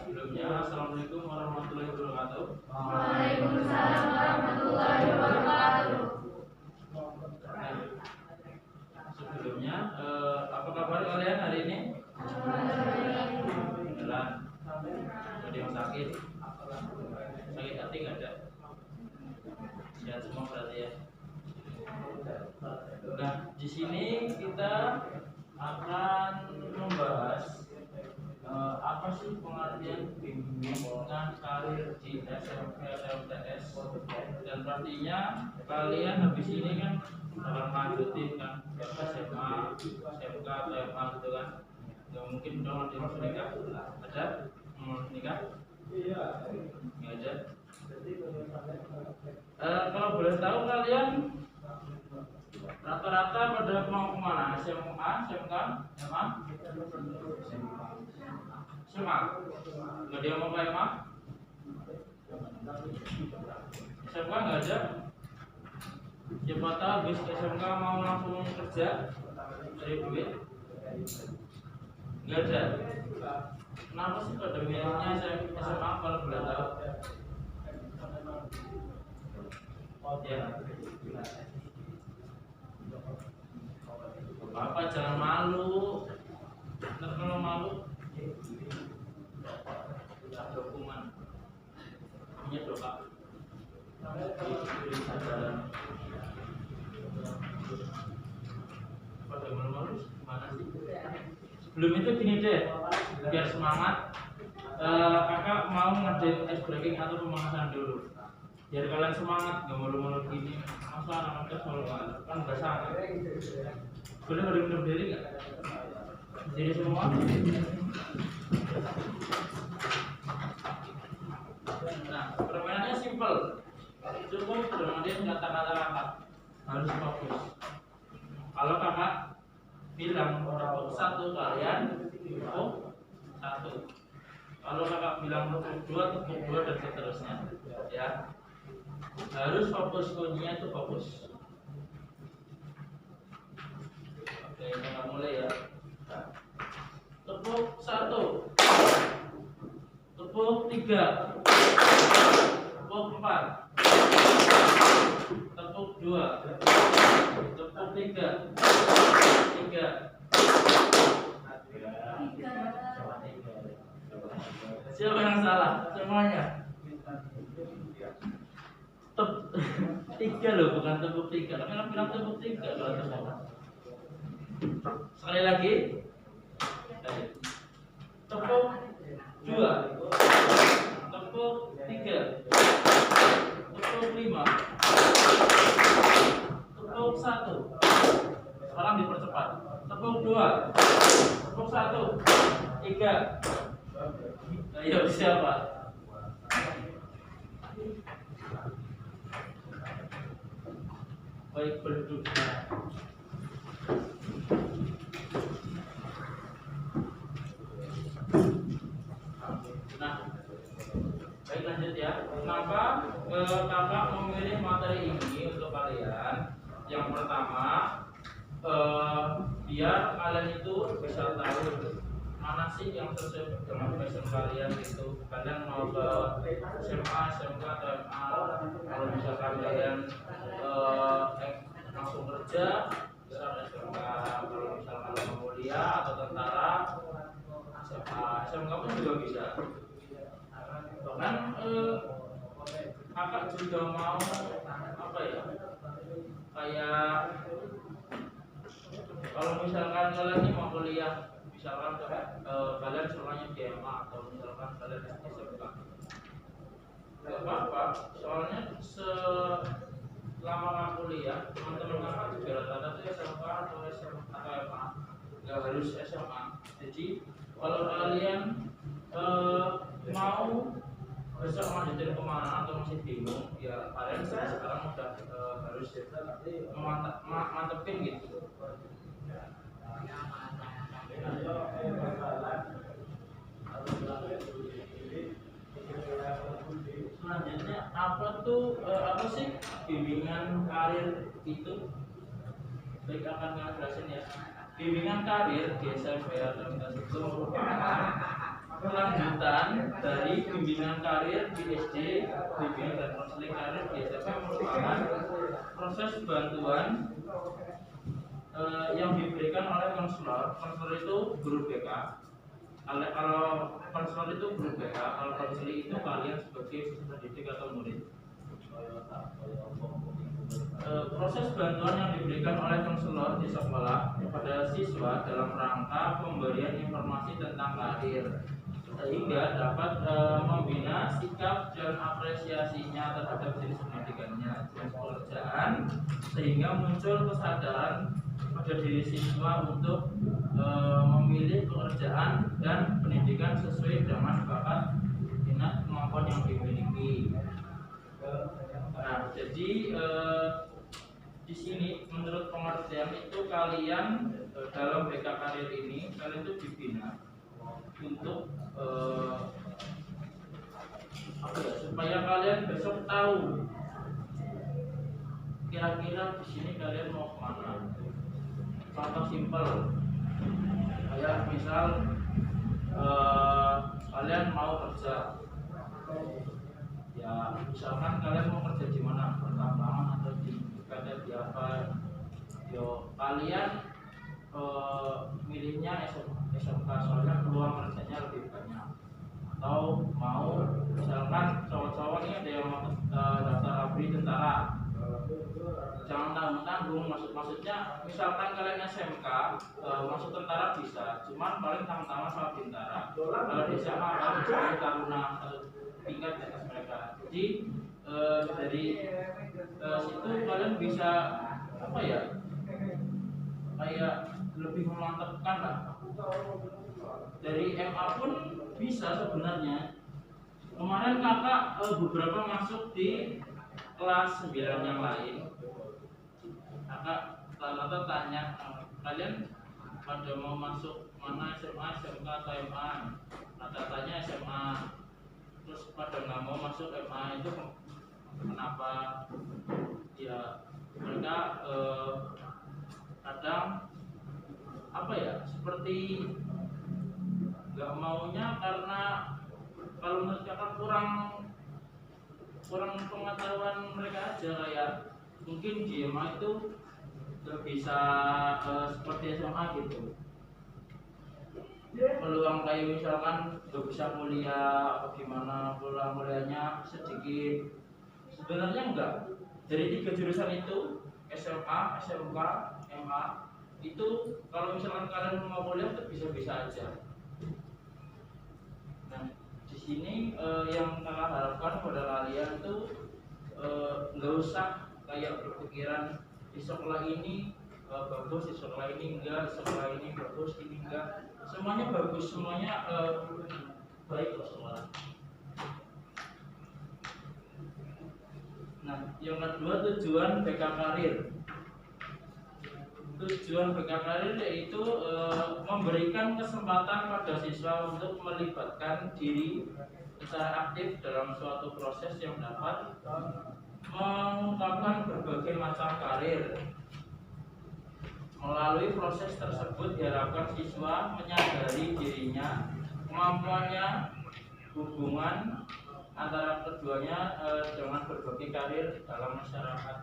Sebelumnya, assalamualaikum warahmatullahi wabarakatuh. Waalaikumsalam warahmatullahi wabarakatuh. Sebelumnya, apa kabar kalian hari ini? Jalan. Ada yang sakit? Sakit hati nggak ada? Sehat semua berarti ya. Nah, di sini kita akan membahas apa sih pengertian bimbingan karir di SMP LTS, dan pastinya kalian habis ini kan akan lanjutin kan SMA, SMK, SMA gitu kan. Ya mungkin udah mau nikah, ada mau nikah? Nggak ada. Kalau boleh tahu kalian rata-rata pada mau kemana? SMA, SMK, SMA? SMA. Nggak ada yang mau ke SMA? SMK nggak ada. Siapa tahu habis SMK mau langsung kerja cari duit? Nggak ada. Kenapa sih pada milihnya SMA kalau boleh tahu? Ya. Apa jangan malu. Ntar kalau malu dokumen punya doa pada malu-malu gimana sih? Sebelum itu gini deh, biar semangat, kakak mau ngerjain ice breaking atau pemanasan dulu biar kalian semangat, gak malu-malu gini. Masa anak-anaknya selalu kan gak sama. Boleh pada minum diri gak? Jadi semua. Nah, permainannya simple. Cukup bermain kata-kata kakak. Harus fokus. Kalau kakak bilang tepuk satu, kalian tepuk satu. Kalau kakak bilang tepuk dua dan seterusnya. Ya. Harus fokus, kuncinya itu fokus. Oke, kita mulai ya. Tepuk satu, tepuk tiga, tepuk empat, tepuk dua, tepuk tiga. Siapa yang salah? Semuanya. Tiga loh, bukan tepuk tiga. Kami kan bilang tepuk tiga kalau semua. Sekali lagi. Tepuk dua, tepuk tiga, tepuk lima, tepuk satu. Sekarang dipercepat. Tepuk dua, tepuk satu, tiga. Ayo siapa? Baik, berduduk. Nah, baik lanjut ya. Kenapa kakak memilih materi ini untuk kalian? Yang pertama, biar kalian itu bisa tahu mana sih yang sesuai dengan passion kalian itu. Kalian mau ke SMA, SMK, atau SMA. Kalau misalkan kalian langsung kerja, bisa SMK. Kalau misalkan mau kuliah atau tentara, SMA, SMK pun juga bisa. Bahkan kakak juga mau apa ya, kayak kalau misalkan kalian ini mau kuliah, misalkan kalian sekolahnya di SMA atau misalkan kalian SMK, nggak apa-apa, soalnya selama kuliah teman-teman kakak juga rata-rata itu SMK atau SMA, nggak harus SMA. Jadi kalau kalian mau besok lanjutin kemana atau masih bingung, ya kalian sekarang udah harus mantepin gitu. Selanjutnya apa sih bimbingan karir itu? Baik, akan ngejelasin ya. Bimbingan karir di SMP itu merupakan kelanjutan dari bimbingan karir di SD. Bimbingan dan konseling karir di SMP merupakan proses bantuan yang diberikan oleh konselor. Konselor itu guru BK. Kalau konselor itu guru BK, kalau konseling itu kalian sebagai peserta didik atau murid. Proses bantuan yang diberikan oleh konselor di sekolah kepada siswa dalam rangka pemberian informasi tentang karir, sehingga dapat membina sikap dan apresiasinya terhadap jenis pendidikannya, jenis pekerjaan, sehingga muncul kesadaran pada diri siswa untuk memilih pekerjaan dan pendidikan sesuai dengan bakat, minat, kemampuan yang dimiliki. Nah, jadi di sini menurut pengertian itu kalian dalam BK karir ini kalian itu dibina untuk supaya kalian besok tahu kira-kira di sini kalian mau kemana. Contoh simpel, kayak misal kalian mau kerja, ya misalkan kalian mau kerja di mana, pertambangan atau di PT di apa, yo kalian milihnya SMK soalnya peluang kerjanya lebih banyak. Atau mau misalkan cowok-cowok ini ada yang mau daftar abri tentara, jangan tanggung-tanggung. Maksudnya misalkan kalian SMK masuk tentara bisa, cuman paling tanggung-tanggung sama bintara. Kalau di SMA kalian jadi taruna atau tingkat di atas mereka. Jadi dari situ kalian bisa apa ya, kayak lebih memantapkan lah. Dari MA pun bisa sebenarnya. Kemarin kakak beberapa masuk di kelas 9 yang lain. Kakak rata-rata tanya, kalian pada mau masuk mana, SMA, SMK atau MA? Rata-ratanya SMA. Terus pada nggak mau masuk MA itu kenapa? Ya mereka kadang apa ya, seperti nggak maunya karena kalau menurut kakak kurang pengetahuan mereka aja. Kayak mungkin di MA itu nggak bisa seperti SMA gitu. Peluang kayak misalkan nggak bisa kuliah atau gimana, peluang kuliahnya sedikit. Sebenarnya enggak. Dari 3 jurusan itu, SMA, SMK, MA, itu kalau misalkan kalian mau kuliah itu bisa-bisa aja. Nah, di sini yang kakak harapkan pada kalian itu nggak usah kayak berpikiran di sekolah ini bagus, di sekolah ini enggak, di sekolah ini bagus, ini enggak. Semuanya bagus, semuanya baik loh sekolah. Nah, yang kedua tujuan BK karir. Tujuan BK karir yaitu memberikan kesempatan pada siswa untuk melibatkan diri secara aktif dalam suatu proses yang dapat mengungkapkan berbagai macam karir. Melalui proses tersebut diharapkan siswa menyadari dirinya, kemampuannya, hubungan antara keduanya dengan berbagai karir dalam masyarakat.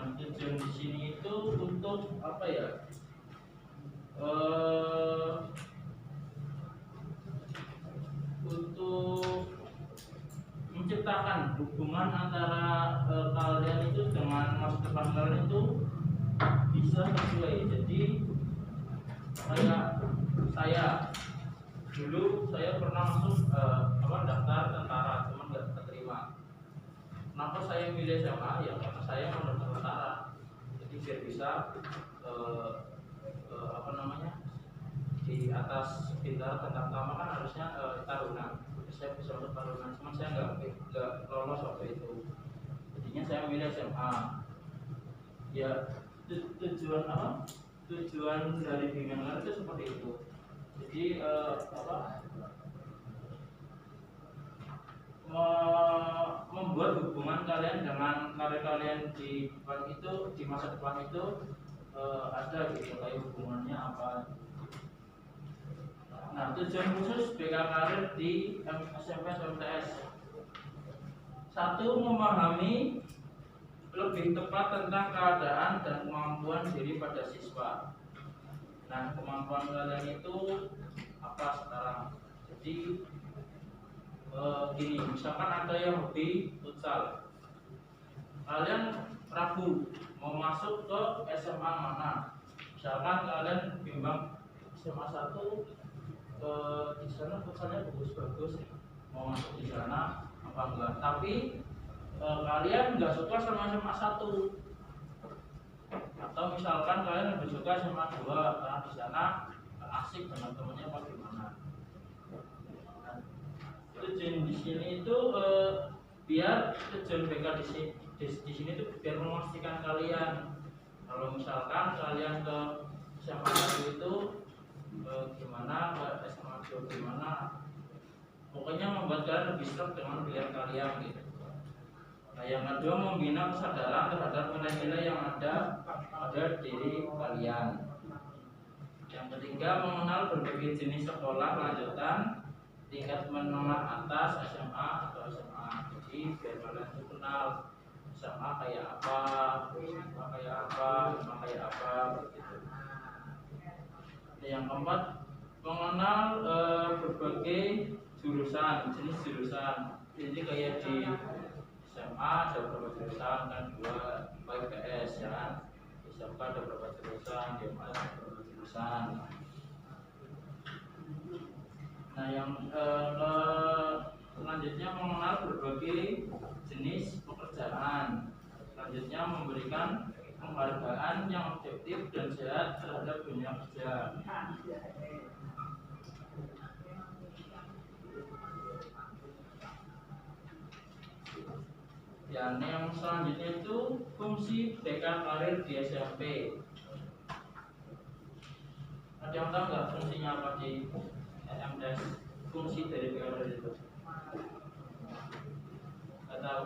Nah, tujuan di sini itu untuk apa ya? Untuk menciptakan hubungan antara kalian itu dengan masa depan kalian itu bisa sesuai. Jadi kayak saya dulu, saya pernah masuk daftar tentara saya milih SMA ya karena saya menurut tentara, jadi biar bisa apa namanya, di atas kita tentang utama kan harusnya tarunan, saya bisa untuk tarunan, cuman saya nggak lolos waktu itu, jadinya saya milih SMA. Ya tujuan apa, tujuan dari bimbingan itu seperti itu. Jadi membuat hubungan kalian dengan karir kalian di depan itu, di masa depan itu ada gitu, kayak hubungannya apa. Nah, tujuan khusus BK Karir di SMP SMTS. Satu, memahami lebih tepat tentang keadaan dan kemampuan diri pada siswa. Nah, kemampuan kalian itu apa sekarang? Jadi gini, misalkan ada yang hobi futsal, kalian ragu mau masuk ke SMA mana. Misalkan kalian bimbang SMA 1 di sana futsalnya bagus-bagus, mau masuk di sana apa enggak, tapi kalian nggak suka sama SMA 1, atau misalkan kalian lebih suka SMA 2 karena di sana asik dengan temannya apa gimana. Tujuan di sini itu biar tujuan BK di sini tuh biar memastikan kalian kalau misalkan kalian ke SMA 1 itu gimana, ke SMA 2 gimana, pokoknya membuat kalian lebih serap dengan pilihan kalian gitu. Nah, yang kedua, membina kesadaran terhadap nilai-nilai yang ada pada diri kalian. Yang ketiga, mengenal berbagai jenis sekolah lanjutan tingkat menengah atas, SMA atau SMA. Jadi biar kalian tuh kenal SMA kayak apa, SMA kayak apa, SMA kayak apa begitu. Yang keempat, mengenal berbagai jurusan, jenis jurusan. Jadi kayak di SMA ada beberapa jurusan kan, 2 IPS ya kan, di SMK ada beberapa jurusan, di SMA ada beberapa jurusan. Nah, yang selanjutnya mengenal berbagai jenis pekerjaan. Selanjutnya memberikan penghargaan yang objektif dan sehat terhadap dunia kerja. Dan yang selanjutnya itu fungsi BK Karir di SMP. Ada yang tahu nggak fungsinya apa di SMTS? Fungsi dari BK Karir itu? Nggak tahu.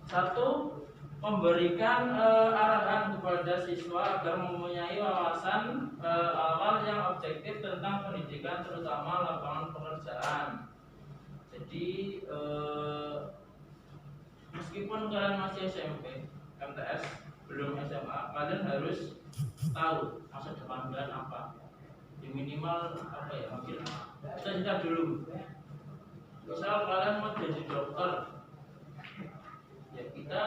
Satu, memberikan arahan kepada siswa agar mempunyai wawasan awal yang objektif tentang pendidikan, terutama lapangan pekerjaan. Jadi meskipun kalian masih SMP, MTS, belum SMA, kalian harus tahu masa depan kalian apa. Di minimal apa ya, mungkin cita-cita dulu. Misal kalian mau jadi dokter, ya kita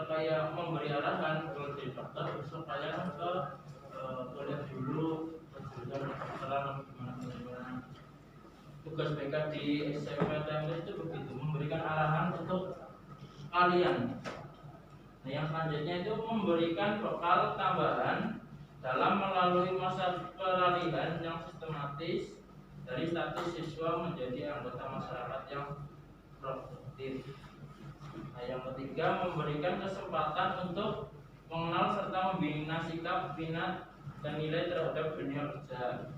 kayak memberi arahan kalau jadi dokter, besok kalian ke kuliah dulu, jurusan kedokteran gimana. Tugas BK di SMP itu begitu, memberikan arahan untuk kalian. Nah, yang selanjutnya itu memberikan bekal tambahan dalam melalui masa peralihan yang sistematis dari status siswa menjadi anggota masyarakat yang produktif. Nah, yang ketiga, memberikan kesempatan untuk mengenal serta membina sikap, minat, dan nilai terhadap dunia kerja.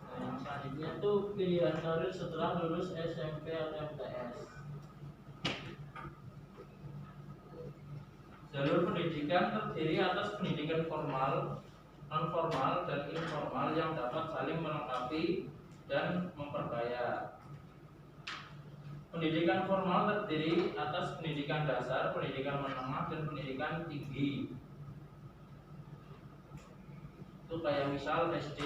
Nah, yang selanjutnya itu pilihan karir setelah lulus SMP atau MTS. Jalur pendidikan terdiri atas pendidikan formal, non formal, dan informal yang dapat saling melengkapi dan memperkaya. Pendidikan formal terdiri atas pendidikan dasar, pendidikan menengah, dan pendidikan tinggi. Itu kayak misal SD,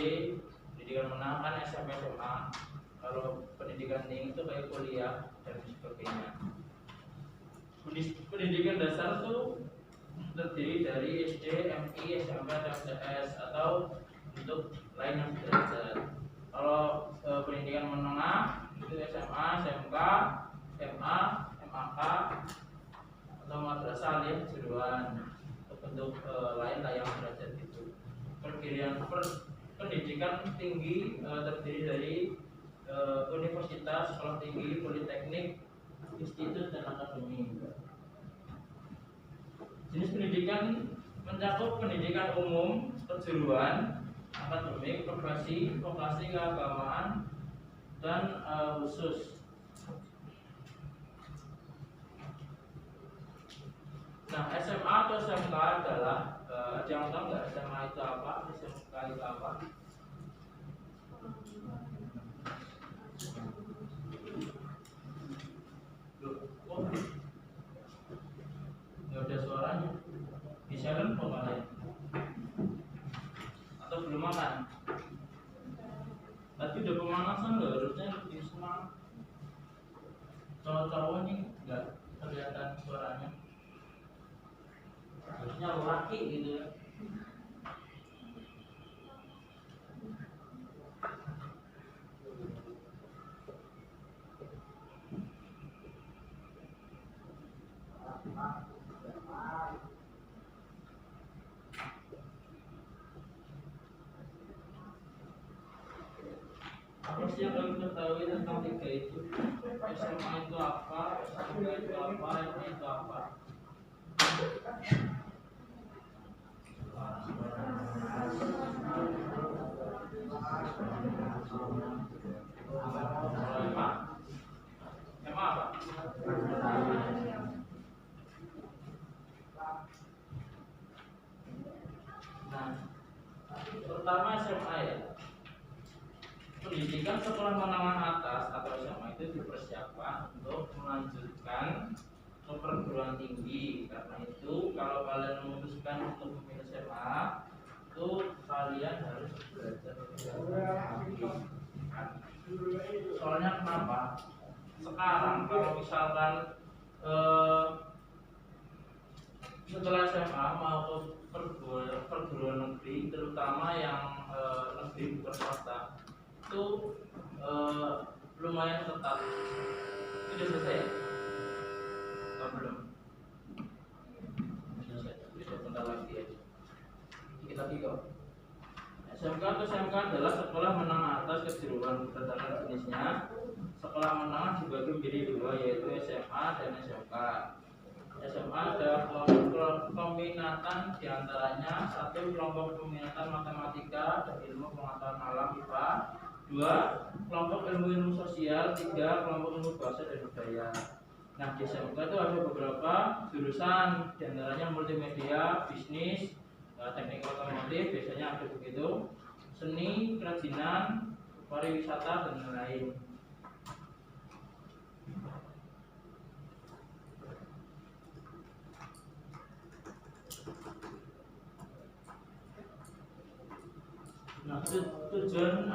pendidikan menengah kan SMP SMA. Kalau pendidikan tinggi itu kayak kuliah dan sebagainya. Pendidikan dasar itu terdiri dari SD, MI, SMP, TMTS atau untuk lain yang sederajat. Kalau pendidikan menengah itu SMA, SMK, MA, MAK atau madrasah aliyah kejuruan. Bentuk lain lah yang sederajat itu. Pendidikan tinggi terdiri dari universitas, sekolah tinggi, politeknik, institut dan akademi. Jenis pendidikan mencakup pendidikan umum, kejuruan, akademik, profesi, vokasi, keagamaan, dan khusus. Nah, SMA atau SMK adalah ada yang tahu nggak SMA itu apa, SMK itu apa? Oh, nggak ada suaranya. Di silent kok kalian? Atau belum makan? Tadi udah pemanasan loh, harusnya lebih semangat. Cowok-cowok nih nggak kelihatan suaranya. Harusnya laki gitu ya. Apa sih yang kalian ketahui tentang tiga itu? SMA itu apa? SMK itu apa? MI itu apa? SMA apa? Nah, pertama SMA ya. Pendidikan sekolah menengah atas atau SMA itu dipersiapkan untuk melanjutkan ke perguruan tinggi. Karena itu kalau kalian memutuskan untuk memilih SMA, itu kalian harus belajar soalnya kenapa? Sekarang kalau misalkan setelah SMA mau ke perguruan negeri, terutama yang negeri bukan swasta, itu lumayan ketat. Sudah selesai ya? Oh, belum. Sudah bentar lagi ya. Dikit lagi kok. SMK atau SMK adalah sekolah menengah atas kejuruan berdasarkan jenisnya. Sekolah menengah dibagi menjadi dua, yaitu SMA dan SMK. SMA ada kelompok peminatan diantaranya satu kelompok peminatan matematika dan ilmu pengetahuan alam IPA, dua kelompok ilmu sosial, tiga kelompok ilmu bahasa dan budaya. Nah, di SMK itu ada beberapa jurusan, diantaranya multimedia, bisnis, teknik otomotif, biasanya ada begitu, seni, kerajinan, pariwisata dan lain-lain. Nah, tujuan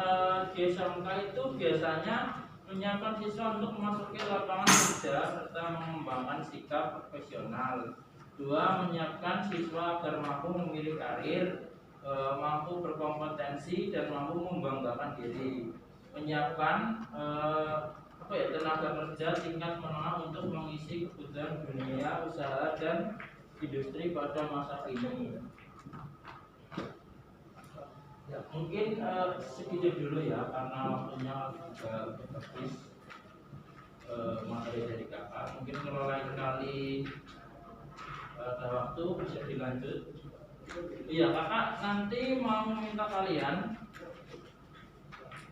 di SMK itu biasanya menyiapkan siswa untuk memasuki lapangan kerja serta mengembangkan sikap profesional. Dua, menyiapkan siswa agar mampu memilih karir, mampu berkompetensi dan mampu membanggakan diri. Menyiapkan tenaga kerja tingkat menengah untuk mengisi kebutuhan dunia usaha dan industri pada masa kini. Ya, mungkin segitu dulu ya, karena waktunya juga habis materi dari kakak. Mungkin kalau lain kali ada waktu bisa dilanjut. Iya, kakak nanti mau minta kalian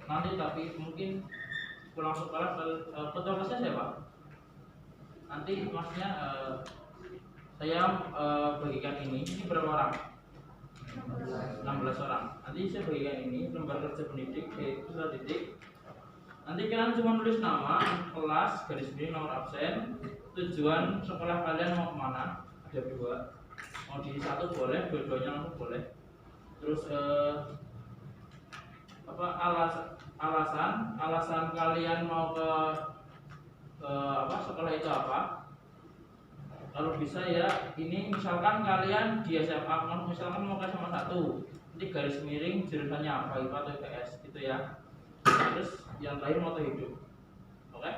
nanti, tapi mungkin pulang sekolah ketua kelasnya siapa? Nanti masnya saya bagikan ini berapa orang? 16 orang. Nanti saya bagikan ini lembar kerja pendidik, yaitu surat titik. Nanti kalian cuma tulis nama, kelas, garis miring, nomor absen, tujuan sekolah kalian mau kemana. Ada dua, mau di satu boleh, dua-duanya langsung boleh. Terus alasan kalian mau ke sekolah itu apa? Kalau bisa ya, ini misalkan kalian di SMA, misalkan mau ke SMA 1, nanti garis miring jurusannya apa, IPA atau IPS gitu ya. Terus yang terakhir moto hidup. Oke?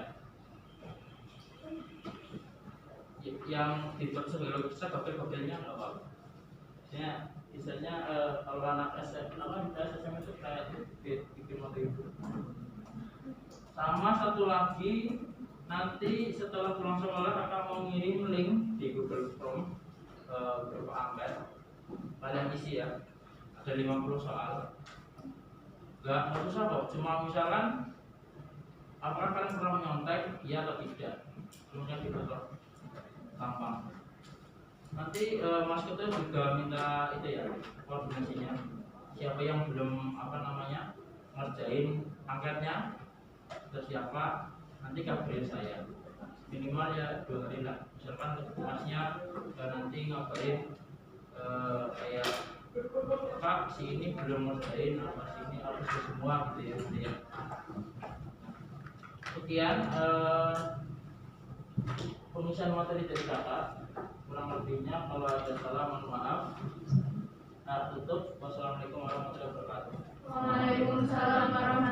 Yang dibuat sebagai logika gokil-gokilnya nggak apa-apa. Misalnya kalau anak SMA itu kayak bikin moto hidup. Sama satu lagi, nanti setelah pulang sekolah akan mau ngirim link di Google Chrome berupa angket. Kalian isi ya, ada 50 soal. Nggak susah kok, cuma misalkan apakah kalian pernah menyontek, iya atau tidak. Semuanya gitu kok, gampang. Nanti Mas Ketua juga minta itu ya, koordinasinya. Siapa yang belum ngerjain angketnya, atau siapa, nanti kabarin saya. Minimal ya 2 hari lah. Misalkan Masnya nanti ngabarin kayak Pak, si ini belum ngerjain, apa si ini harus semua gitu ya, gitu ya. Sekian pengisian materi dari kakak. Kurang lebihnya kalau ada salah mohon maaf. Nah, tutup. Wassalamualaikum warahmatullahi wabarakatuh. Waalaikumsalam warahmatullahi wabarakatuh.